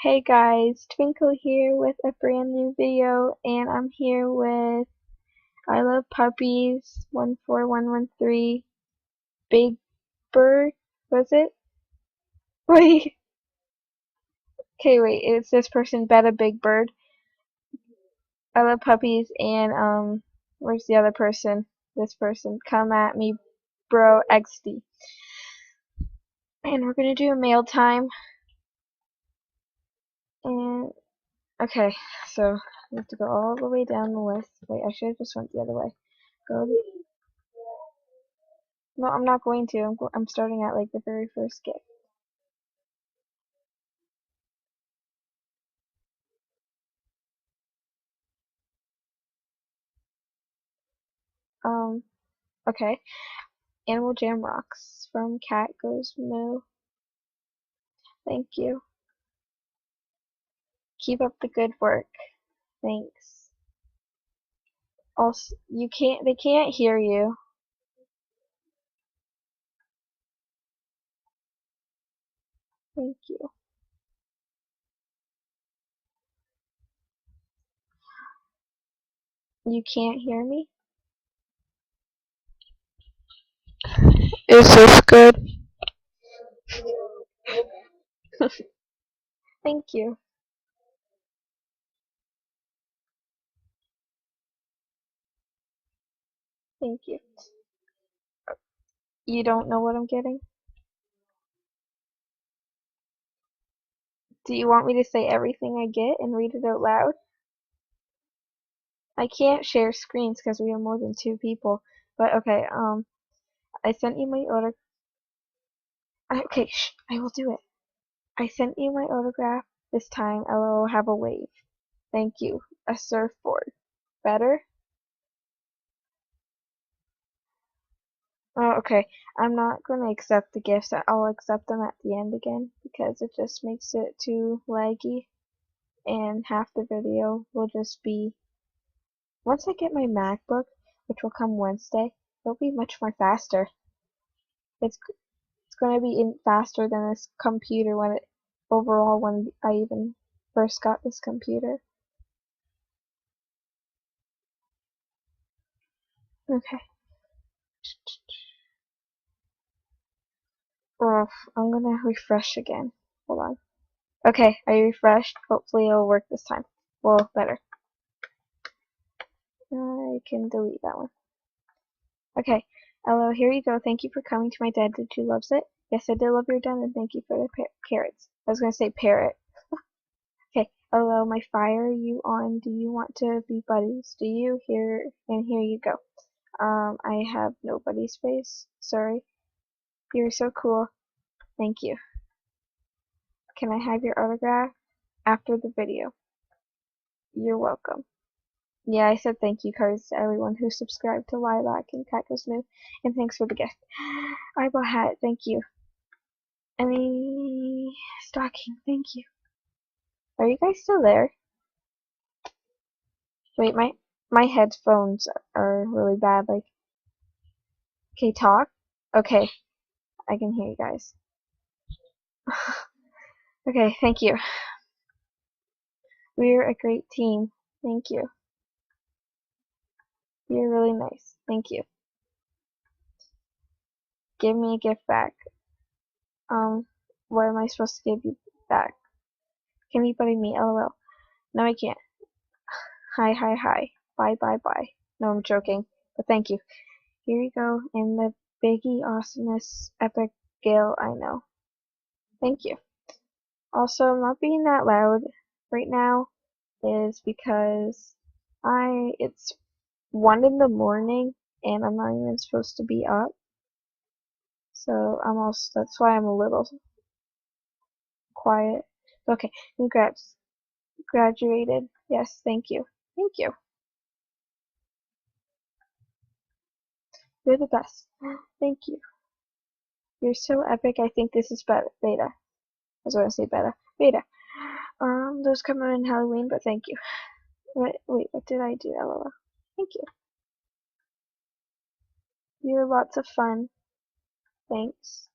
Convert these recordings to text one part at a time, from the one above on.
Hey guys, Twinkle here with a brand new video, and I'm here with I Love Puppies 14113 Big Bird, was it? Wait, okay, wait, it's this person, Betta Big Bird. I Love Puppies, and where's the other person? This person, Come At Me Bro XD. And we're gonna do a mail time, and okay, so we have to go all the way down the list. Wait, I should have just went the other way. Go to No, I'm not going to. I'm starting at like the very first gift. Um, okay. Animal Jam Rocks from Cat Goes Moo. Thank you. Keep up the good work. Thanks. Also, they can't hear you. Thank you. You can't hear me? Is this good? Thank you. Thank you. You don't know what I'm getting? Do you want me to say everything I get and read it out loud? I can't share screens because we have more than 2 people. But okay, I sent you my order. Okay, shh, I will do it. I sent you my autograph. This time, LOL, have a wave. Thank you. A surfboard. Better? Oh, okay. I'm not going to accept the gifts. I'll accept them at the end again because it just makes it too laggy. And half the video will just be... Once I get my MacBook, which will come Wednesday, it'll be much more faster. It's going to be faster than this computer when I even first got this computer. Okay. I'm gonna refresh again. Hold on. Okay, I refreshed. Hopefully it'll work this time. Well, better. I can delete that one. Okay. Hello, here you go. Thank you for coming to my dad. Did you love it? Yes, I did love your dad, and thank you for the carrots. I was gonna say parrot. Okay. Hello, my fire. You on? Do you want to be buddies? Do you? Here and here you go. I have no buddy space. Sorry. You're so cool. Thank you. Can I have your autograph after the video? You're welcome. Yeah, I said thank you cards to everyone who subscribed to Lilac and Cactus Moo, and thanks for the gift. Eyeball hat, thank you. Any stocking, thank you. Are you guys still there? Wait, my headphones are really bad. Like, okay, talk. Okay, I can hear you guys. Okay, thank you. We're a great team. Thank you. You're really nice. Thank you. Give me a gift back. What am I supposed to give you back? Can you buddy me? LOL. No, I can't. Hi, hi, hi. Bye, bye, bye. No, I'm joking. But thank you. Here you go. In the biggie awesomeness epic gale I know. Thank you. Also, not being that loud right now is because it's 1 in the morning and I'm not even supposed to be up. So that's why I'm a little quiet. Okay, congrats. Graduated. Yes, thank you. Thank you. You're the best. Thank you. You're so epic. I think this is beta. I was going to say beta. Beta. Those come out in Halloween, but thank you. Wait, what did I do? LOL. Thank you. You're lots of fun. Thanks.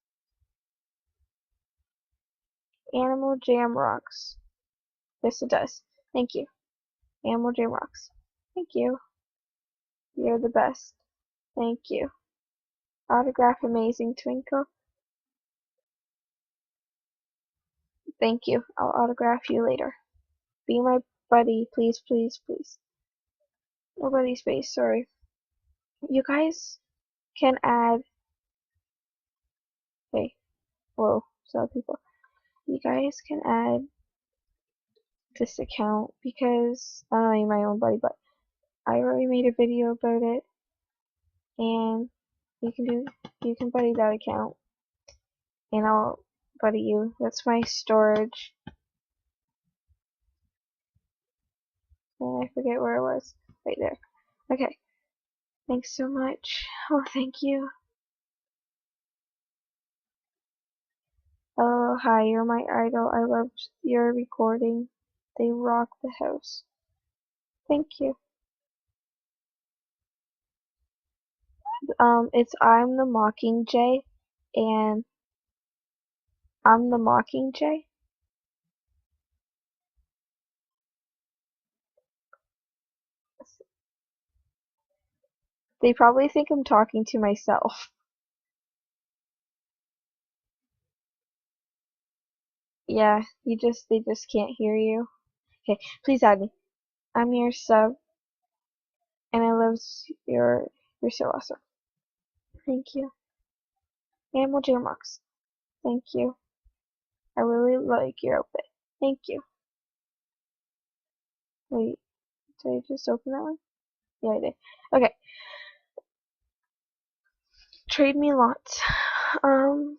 Animal Jam rocks. Yes, it does. Thank you. Animal Jam rocks. Thank you. You're the best. Thank you. Autograph Amazing Twinkle. Thank you. I'll autograph you later. Be my buddy, please, please, please. No buddy space, sorry. You guys can add. Hey, whoa, so people. You guys can add this account because I don't know, you're my own buddy, but I already made a video about it, and you can buddy that account, and I'll buddy you. That's my storage, and I forget where it was. Right there. Okay. Thanks so much. Oh, thank you. Oh, hi, you're my idol. I loved your recording. They rock the house. Thank you. It's I'm the Mockingjay, and I'm the Mockingjay. They probably think I'm talking to myself. Yeah, they just can't hear you. Okay, please add me. I'm your sub, and I love you're so awesome. Thank you. Animal Jamrocks. Thank you. I really like your outfit. Thank you. Wait, did I just open that one? Yeah, I did. Okay. Trade me lots. Um,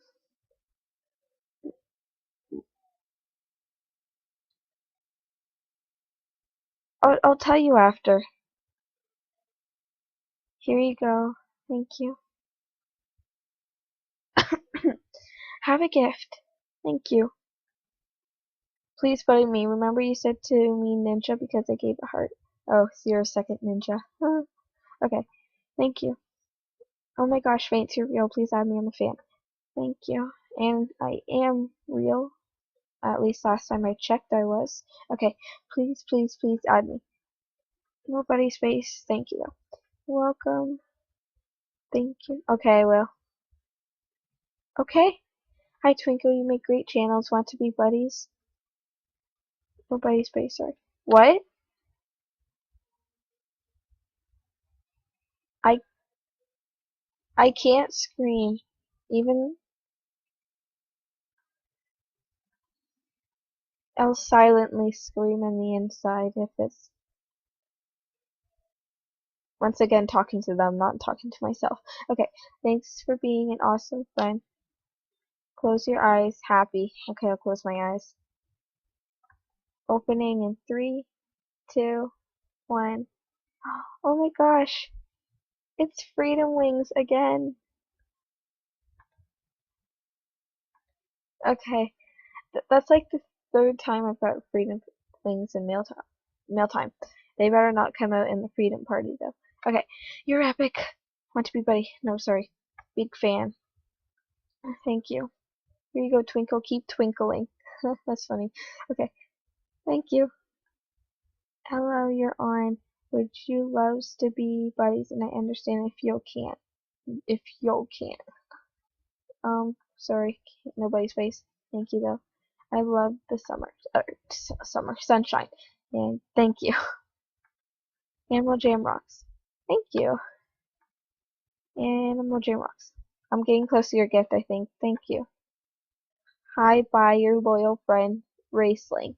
I'll tell you after. Here you go. Thank you. Have a gift. Thank you. Please buddy me. Remember you said to me ninja because I gave a heart. Oh, 0-second ninja. Okay. Thank you. Oh my gosh, Faints, you're real. Please add me. I'm a fan. Thank you. And I am real. At least last time I checked I was. Okay. Please, please, please add me. Nobody space. Thank you though. Welcome. Thank you. Okay, I will. Okay. Hi Twinkle, you make great channels. Want to be buddies? Nobody space, sorry. What? I I can't scream. Even I'll silently scream on the inside if it's once again talking to them, not talking to myself. Okay, thanks for being an awesome friend. Close your eyes, happy. Okay, I'll close my eyes. Opening in 3, 2, 1. Oh my gosh, it's Freedom Wings again. Okay, that's like the third time I've got Freedom Wings in Mailtime. They better not come out in the Freedom Party though. Okay, you're epic. Want to be buddy? No, sorry. Big fan. Thank you. Here you go, Twinkle. Keep twinkling. That's funny. Okay, thank you. Hello, you're on. Would you loves to be buddies? And I understand if you can't. If you can't. Sorry, nobody's face. Thank you though. I love the summer sunshine. And thank you. Animal Jam rocks. Thank you. Animal Jam rocks. I'm getting close to your gift, I think. Thank you. Hi, bye, your loyal friend, Racelink.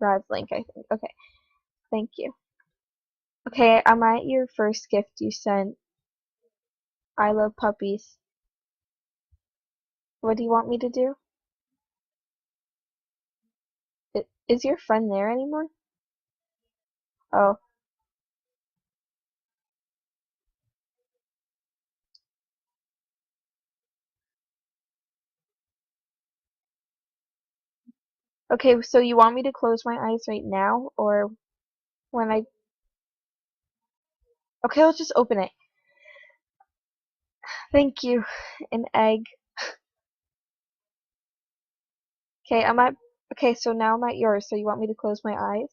Razlink, I think. Okay. Thank you. Okay, I'm at your first gift you sent. I love puppies. What do you want me to do? Is your friend there anymore? Oh. Okay, so you want me to close my eyes right now, or when I... Okay, I'll just open it. Thank you. An egg. Okay, I'm at Okay, so now I'm at yours, so you want me to close my eyes?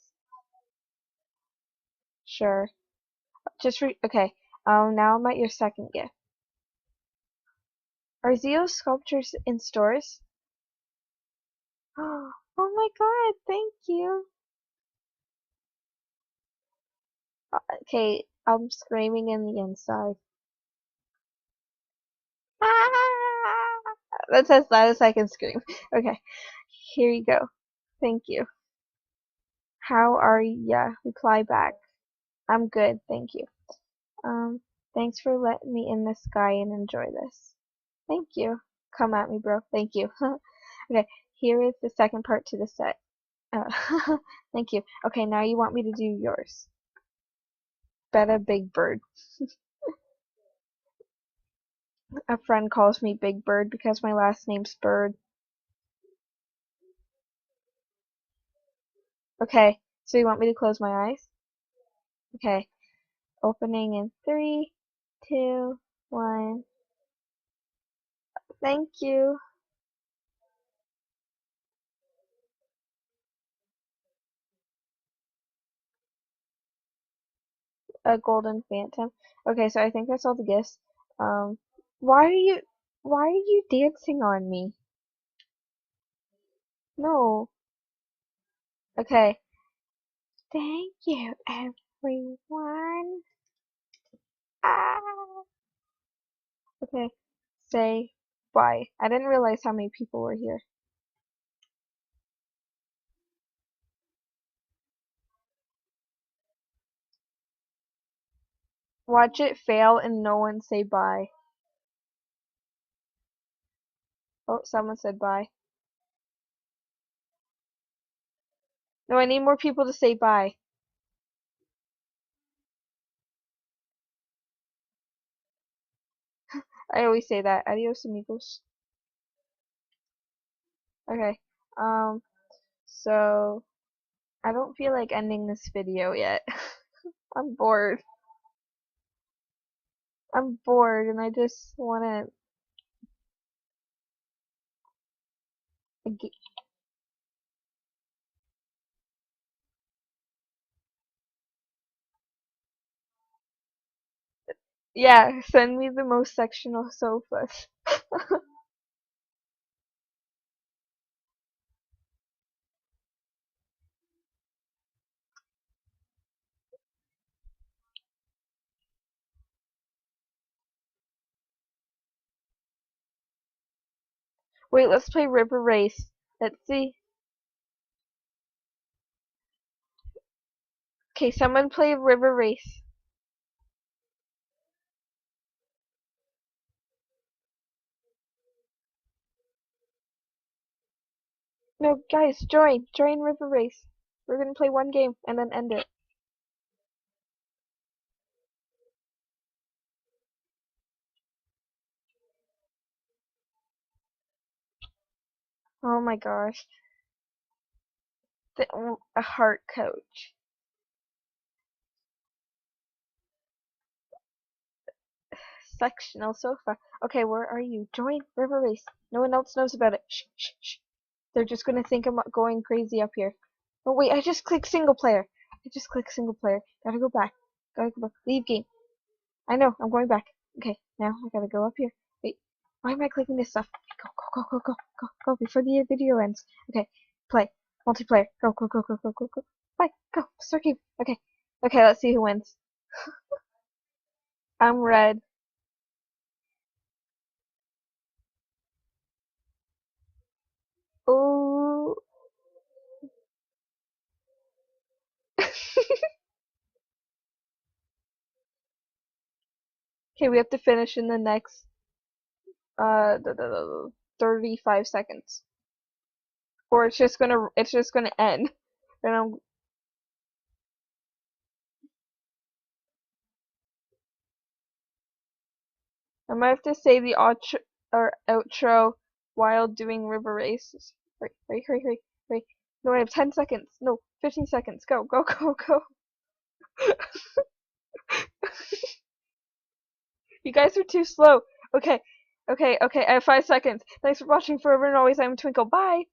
Sure. Okay. Now I'm at your second gift. Are Zios Sculptures in stores? Oh my god, thank you. Okay, I'm screaming in the inside. Ah! That's as loud as I can scream. Okay, here you go. Thank you. How are ya? Reply back. I'm good, thank you. Thanks for letting me in the sky and enjoy this. Thank you. Come at me, bro. Thank you. Okay, here is the second part to the set. Thank you. Okay, now you want me to do yours. Betta Big Bird. A friend calls me Big Bird because my last name's Bird. Okay, so you want me to close my eyes? Okay, opening in 3, 2, 1. Thank you. A golden phantom. Okay, so I think that's all the gifts. Um, why are you, why are you dancing on me? No. Okay. Thank you, everyone. Ah. Okay. Say bye. I didn't realize how many people were here. Watch it fail and no one say bye. Oh, someone said bye. No, I need more people to say bye. I always say that. Adios, amigos. Okay. Um, so I don't feel like ending this video yet. I'm bored. I'm bored and I just wanna yeah, send me the most sectional sofas. Wait, let's play River Race. Let's see. Okay, someone play River Race. No, guys, join. Join River Race. We're gonna play one game and then end it. Oh my gosh. A heart coach. Sectional sofa. Okay, where are you? Join River Race. No one else knows about it. Shh, shh, shh. They're just gonna think I'm going crazy up here. Oh wait, I just clicked single player. I just clicked single player. Gotta go back. Gotta go back. Leave game. I know, I'm going back. Okay, now I gotta go up here. Wait, why am I clicking this stuff? Go, go, go, go, go, go, go, before the video ends. Okay, play. Multiplayer. Go, go, go, go, go, go, go. Play, go, start game. Okay, okay, let's see who wins. I'm red. Ooh. Okay, we have to finish in the next, 35 seconds. Or it's just gonna end. And I might have to say the outro while doing river races. Hurry, hurry, hurry, hurry, hurry. No, I have 10 seconds. No, 15 seconds. Go, go, go, go. You guys are too slow. Okay, okay, okay. I have 5 seconds. Thanks for watching. Forever and always, I'm Twinkle. Bye.